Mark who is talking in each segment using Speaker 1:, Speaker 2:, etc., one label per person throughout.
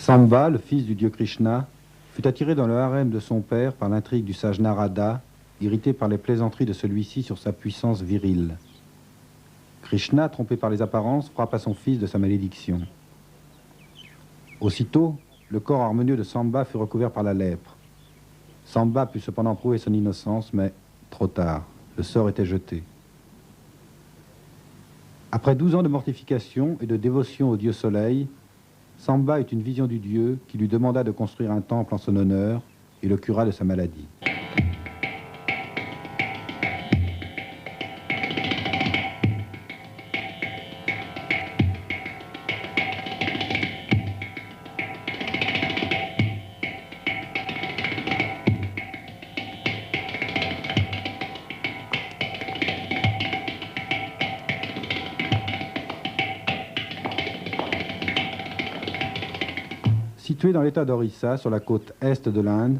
Speaker 1: Samba, le fils du dieu Krishna, fut attiré dans le harem de son père par l'intrigue du sage Narada, irrité par les plaisanteries de celui-ci sur sa puissance virile. Krishna, trompé par les apparences, frappa son fils de sa malédiction. Aussitôt, le corps harmonieux de Samba fut recouvert par la lèpre. Samba put cependant prouver son innocence, mais trop tard, le sort était jeté. Après 12 ans de mortification et de dévotion au dieu soleil, Samba eut une vision du dieu qui lui demanda de construire un temple en son honneur et le cura de sa maladie. Situé dans l'état d'Orissa, sur la côte est de l'Inde,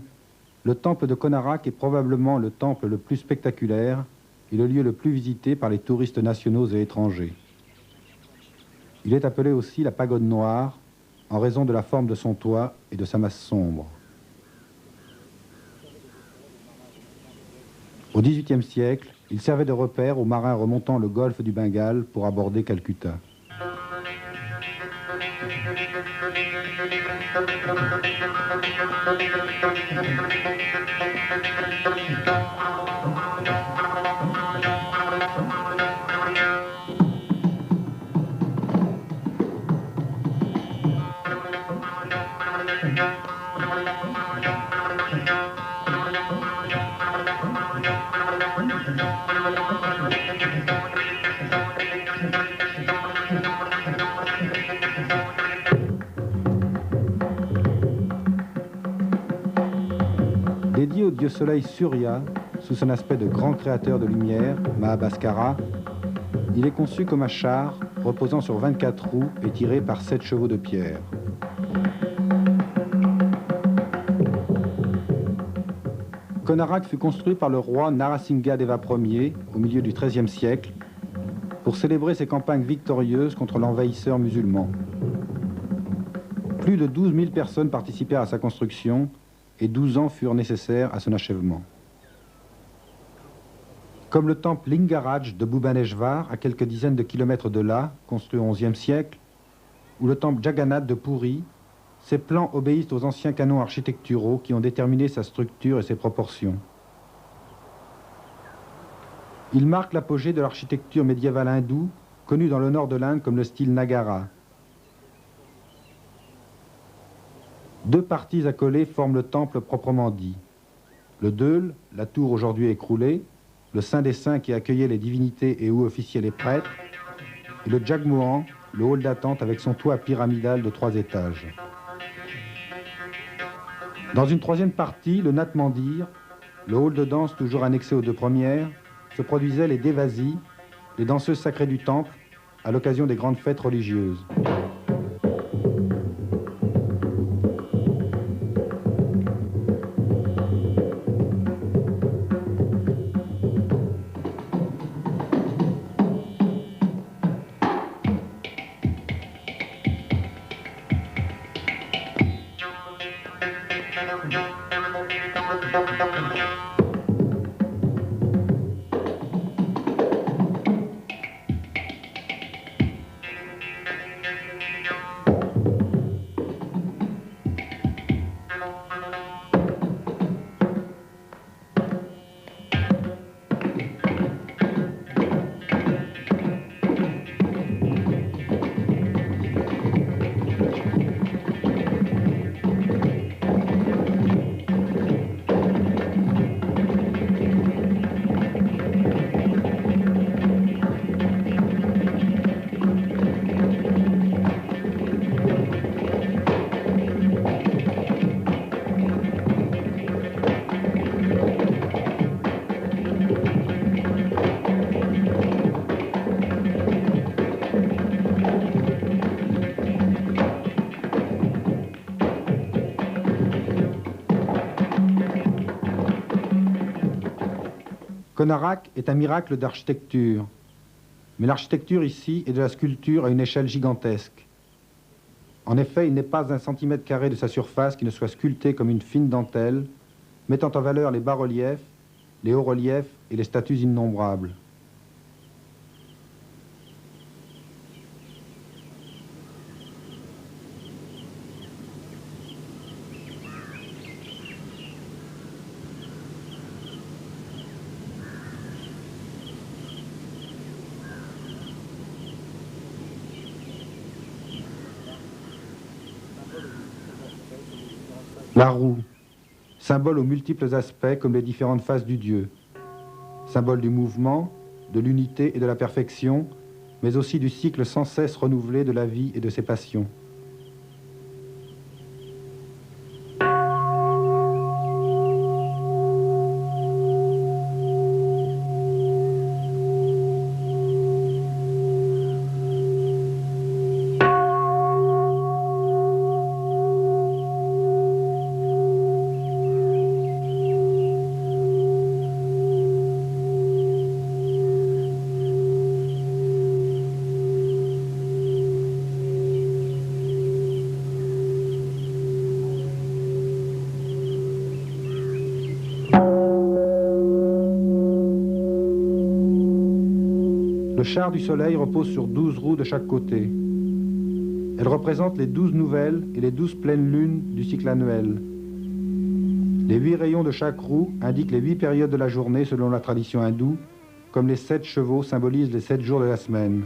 Speaker 1: le temple de Konarak est probablement le temple le plus spectaculaire et le lieu le plus visité par les touristes nationaux et étrangers. Il est appelé aussi la pagode noire, en raison de la forme de son toit et de sa masse sombre. Au XVIIIe siècle, il servait de repère aux marins remontant le golfe du Bengale pour aborder Calcutta. Dédié au dieu soleil Surya, sous son aspect de grand créateur de lumière, Mahabhaskara, il est conçu comme un char reposant sur 24 roues et tiré par 7 chevaux de pierre. Konarak fut construit par le roi Narasimha-deva Ier au milieu du XIIIe siècle pour célébrer ses campagnes victorieuses contre l'envahisseur musulman. Plus de 12 000 personnes participèrent à sa construction et 12 ans furent nécessaires à son achèvement. Comme le temple Lingaraj de Bhubaneswar, à quelques dizaines de kilomètres de là, construit au XIe siècle, ou le temple Jagannath de Puri, ces plans obéissent aux anciens canons architecturaux qui ont déterminé sa structure et ses proportions. Ils marquent l'apogée de l'architecture médiévale hindoue, connue dans le nord de l'Inde comme le style Nagara. Deux parties accolées forment le temple proprement dit. Le Deul, la tour aujourd'hui écroulée, le Saint des Saints qui accueillait les divinités et où officiaient les prêtres, et le Jagmohan, le hall d'attente avec son toit pyramidal de 3 étages. Dans une troisième partie, le Nath Mandir, le hall de danse toujours annexé aux 2 premières, se produisaient les Devasis, les danseuses sacrées du temple, à l'occasion des grandes fêtes religieuses. Konarak est un miracle d'architecture, mais l'architecture ici est de la sculpture à une échelle gigantesque. En effet, il n'est pas un centimètre carré de sa surface qui ne soit sculpté comme une fine dentelle, mettant en valeur les bas-reliefs, les hauts-reliefs et les statues innombrables. La roue, symbole aux multiples aspects comme les différentes faces du Dieu. Symbole du mouvement, de l'unité et de la perfection, mais aussi du cycle sans cesse renouvelé de la vie et de ses passions. Le char du soleil repose sur 12 roues de chaque côté. Elle représente les 12 nouvelles et les 12 pleines lunes du cycle annuel. Les 8 rayons de chaque roue indiquent les 8 périodes de la journée selon la tradition hindoue, comme les 7 chevaux symbolisent les 7 jours de la semaine.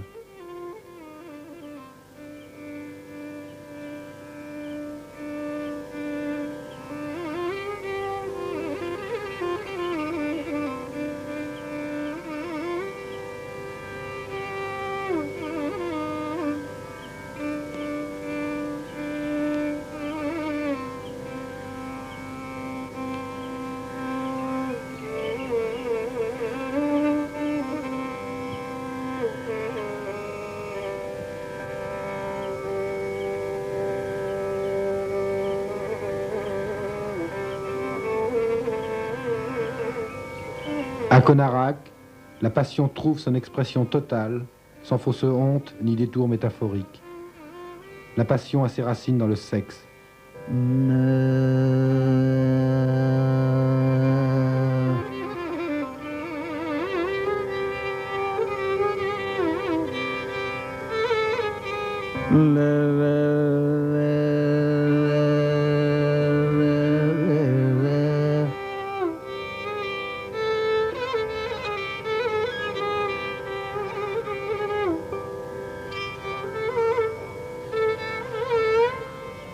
Speaker 1: À Konarak, la passion trouve son expression totale, sans fausse honte ni détour métaphorique. La passion a ses racines dans le sexe.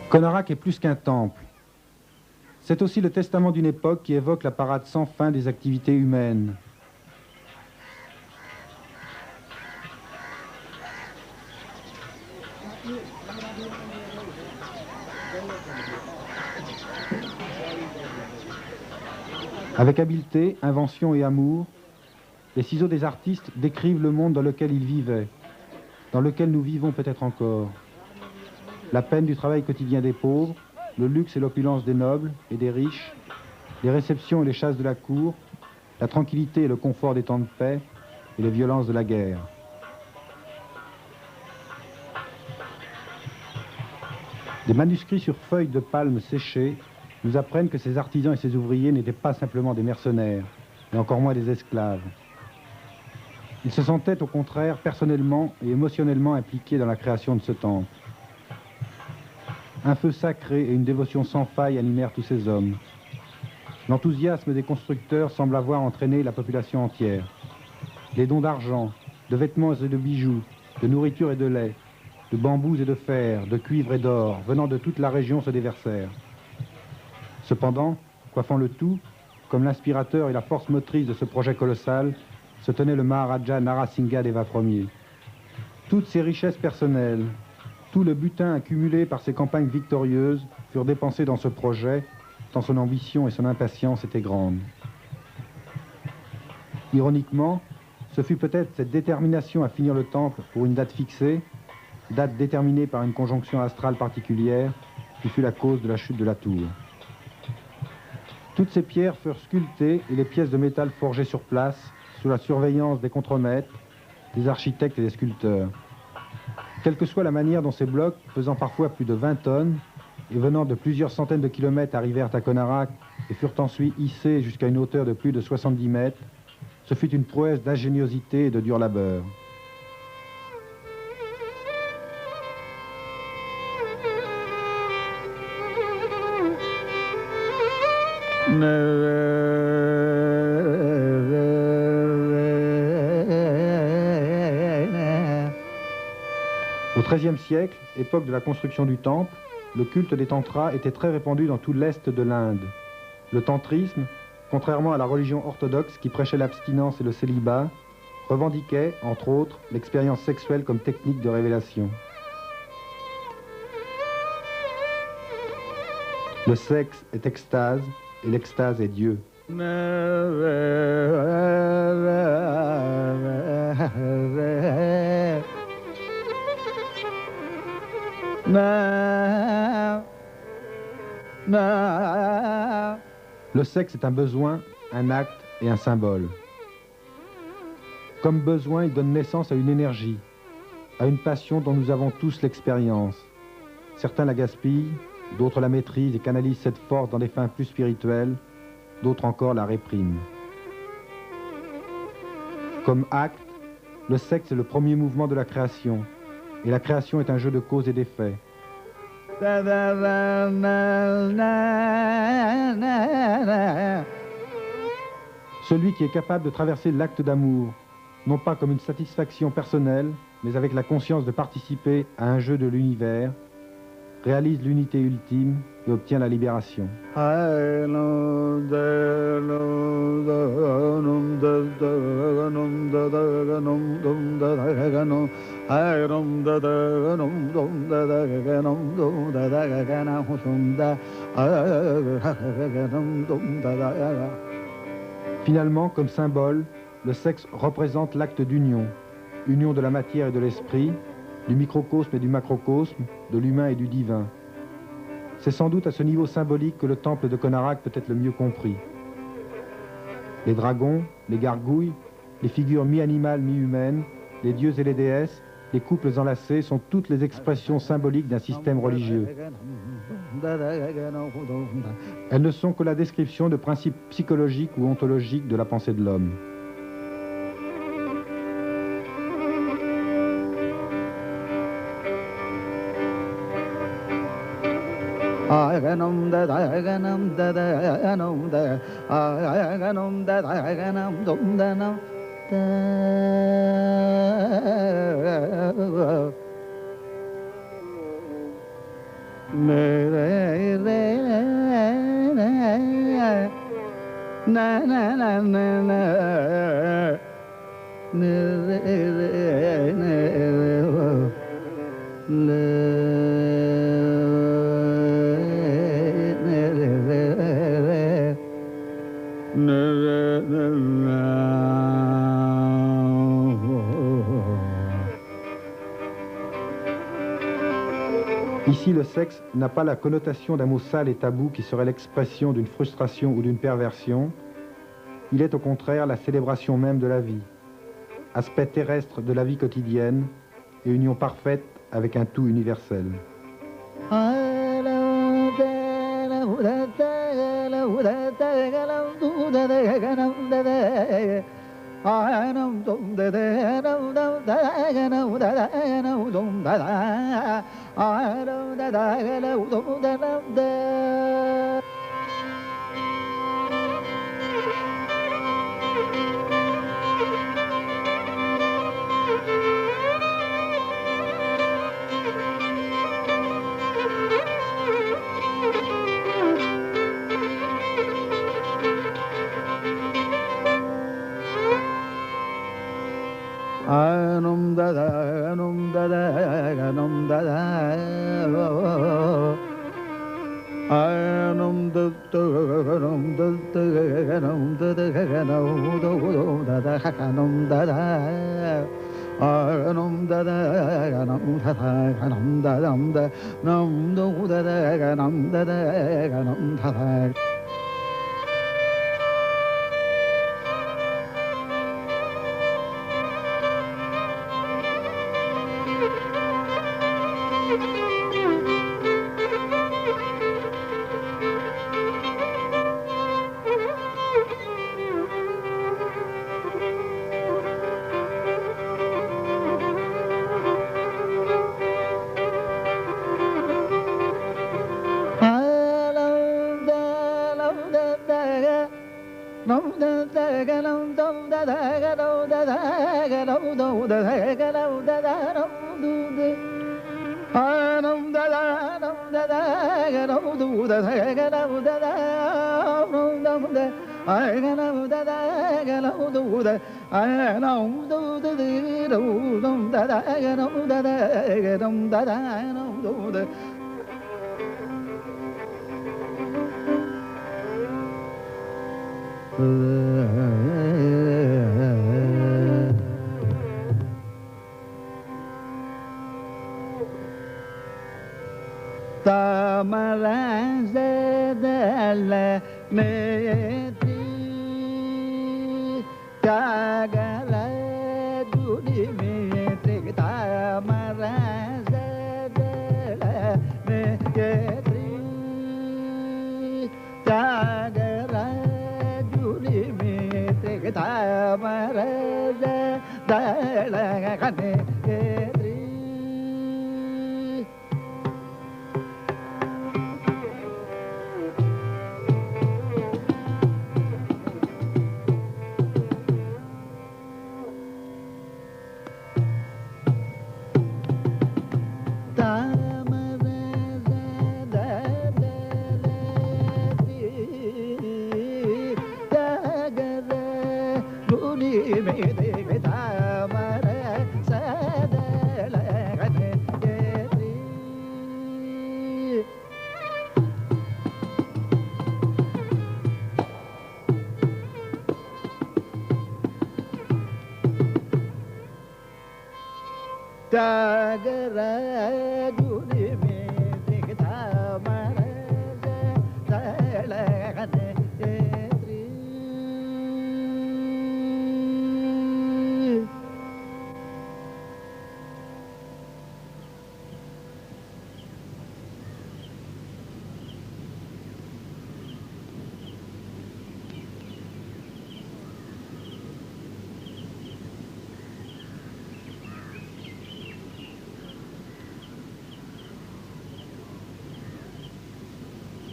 Speaker 1: Konarak est plus qu'un temple. C'est aussi le testament d'une époque qui évoque la parade sans fin des activités humaines. Avec habileté, invention et amour, les ciseaux des artistes décrivent le monde dans lequel ils vivaient, dans lequel nous vivons peut-être encore. La peine du travail quotidien des pauvres, le luxe et l'opulence des nobles et des riches, les réceptions et les chasses de la cour, la tranquillité et le confort des temps de paix et les violences de la guerre. Des manuscrits sur feuilles de palme séchées nous apprennent que ces artisans et ces ouvriers n'étaient pas simplement des mercenaires, et encore moins des esclaves. Ils se sentaient au contraire personnellement et émotionnellement impliqués dans la création de ce temple. Un feu sacré et une dévotion sans faille animèrent tous ces hommes. L'enthousiasme des constructeurs semble avoir entraîné la population entière. Les dons d'argent, de vêtements et de bijoux, de nourriture et de lait, de bambous et de fer, de cuivre et d'or, venant de toute la région se déversèrent. Cependant, coiffant le tout, comme l'inspirateur et la force motrice de ce projet colossal, se tenait le Maharaja Narasingha Deva Ier. Toutes ses richesses personnelles, tout le butin accumulé par ses campagnes victorieuses furent dépensés dans ce projet, tant son ambition et son impatience étaient grandes. Ironiquement, ce fut peut-être cette détermination à finir le temple pour une date fixée, date déterminée par une conjonction astrale particulière, qui fut la cause de la chute de la tour. Toutes ces pierres furent sculptées et les pièces de métal forgées sur place, sous la surveillance des contremaîtres, des architectes et des sculpteurs. Quelle que soit la manière dont ces blocs, pesant parfois plus de 20 tonnes et venant de plusieurs centaines de kilomètres, arrivèrent à Konarak et furent ensuite hissés jusqu'à une hauteur de plus de 70 mètres, ce fut une prouesse d'ingéniosité et de dur labeur. Au XIIIe siècle, époque de la construction du temple, le culte des tantras était très répandu dans tout l'est de l'Inde. Le tantrisme, contrairement à la religion orthodoxe qui prêchait l'abstinence et le célibat, revendiquait, entre autres, l'expérience sexuelle comme technique de révélation. Le sexe est extase et l'extase est Dieu. Le sexe est un besoin, un acte et un symbole. Comme besoin, il donne naissance à une énergie, à une passion dont nous avons tous l'expérience. Certains la gaspillent, d'autres la maîtrisent et canalisent cette force dans des fins plus spirituelles, d'autres encore la répriment. Comme acte, le sexe est le premier mouvement de la création, et la création est un jeu de cause et d'effet. Celui qui est capable de traverser l'acte d'amour, non pas comme une satisfaction personnelle, mais avec la conscience de participer à un jeu de l'univers, réalise l'unité ultime et obtient la libération. Finalement, comme symbole, le sexe représente l'acte d'union, union de la matière et de l'esprit, du microcosme et du macrocosme, de l'humain et du divin. C'est sans doute à ce niveau symbolique que le temple de Konarak peut être le mieux compris. Les dragons, les gargouilles, les figures mi-animales, mi-humaines, les dieux et les déesses, les couples enlacés sont toutes les expressions symboliques d'un système religieux. Elles ne sont que la description de principes psychologiques ou ontologiques de la pensée de l'homme. Ici, le sexe n'a pas la connotation d'un mot sale et tabou qui serait l'expression d'une frustration ou d'une perversion. Il est au contraire la célébration même de la vie, aspect terrestre de la vie quotidienne et union parfaite avec un tout universel.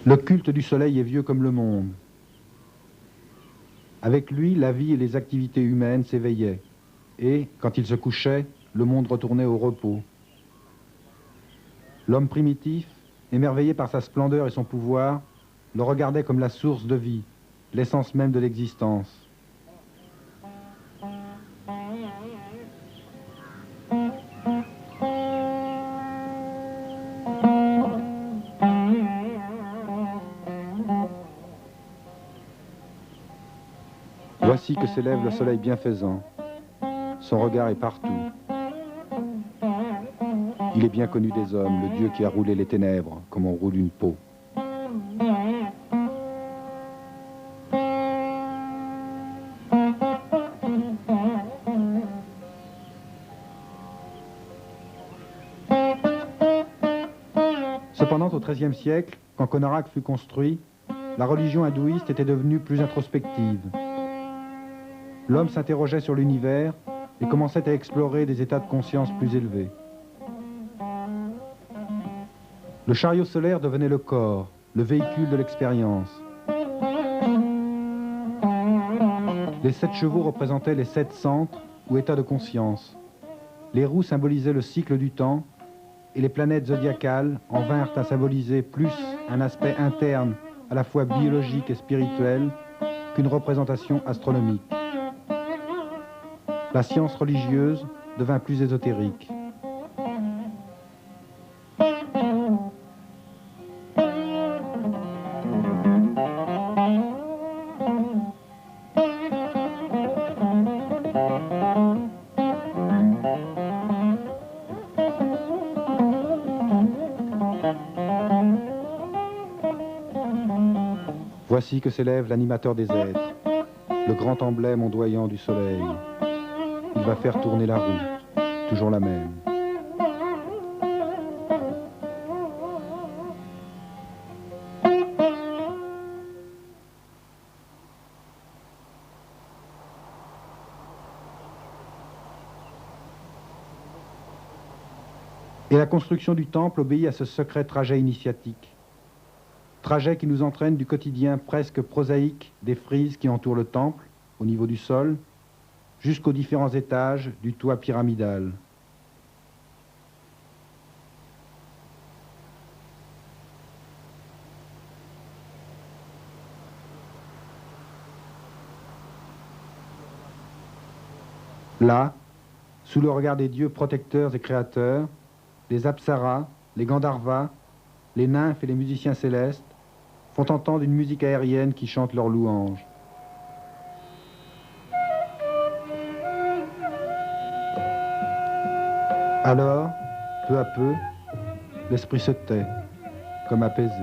Speaker 1: Le culte du soleil est vieux comme le monde. Avec lui, la vie et les activités humaines s'éveillaient. Et, quand il se couchait, le monde retournait au repos. L'homme primitif, émerveillé par sa splendeur et son pouvoir, le regardait comme la source de vie, l'essence même de l'existence. Voici que s'élève le soleil bienfaisant. Son regard est partout. Il est bien connu des hommes, le Dieu qui a roulé les ténèbres, comme on roule une peau. Cependant, au XIIIe siècle, quand Konarak fut construit, la religion hindouiste était devenue plus introspective. L'homme s'interrogeait sur l'univers et commençait à explorer des états de conscience plus élevés. Le chariot solaire devenait le corps, le véhicule de l'expérience. Les 7 chevaux représentaient les 7 centres ou états de conscience. Les roues symbolisaient le cycle du temps et les planètes zodiacales en vinrent à symboliser plus un aspect interne à la fois biologique et spirituel qu'une représentation astronomique. La science religieuse devint plus ésotérique. Voici que s'élève l'animateur des êtres, le grand emblème ondoyant du soleil. Il va faire tourner la roue, toujours la même. Et la construction du temple obéit à ce secret trajet initiatique. Trajet qui nous entraîne du quotidien presque prosaïque des frises qui entourent le temple, au niveau du sol, jusqu'aux différents étages du toit pyramidal. Là, sous le regard des dieux protecteurs et créateurs, les apsaras, les gandharvas, les nymphes et les musiciens célestes font entendre une musique aérienne qui chante leurs louanges. Alors, peu à peu, l'esprit se tait, comme apaisé.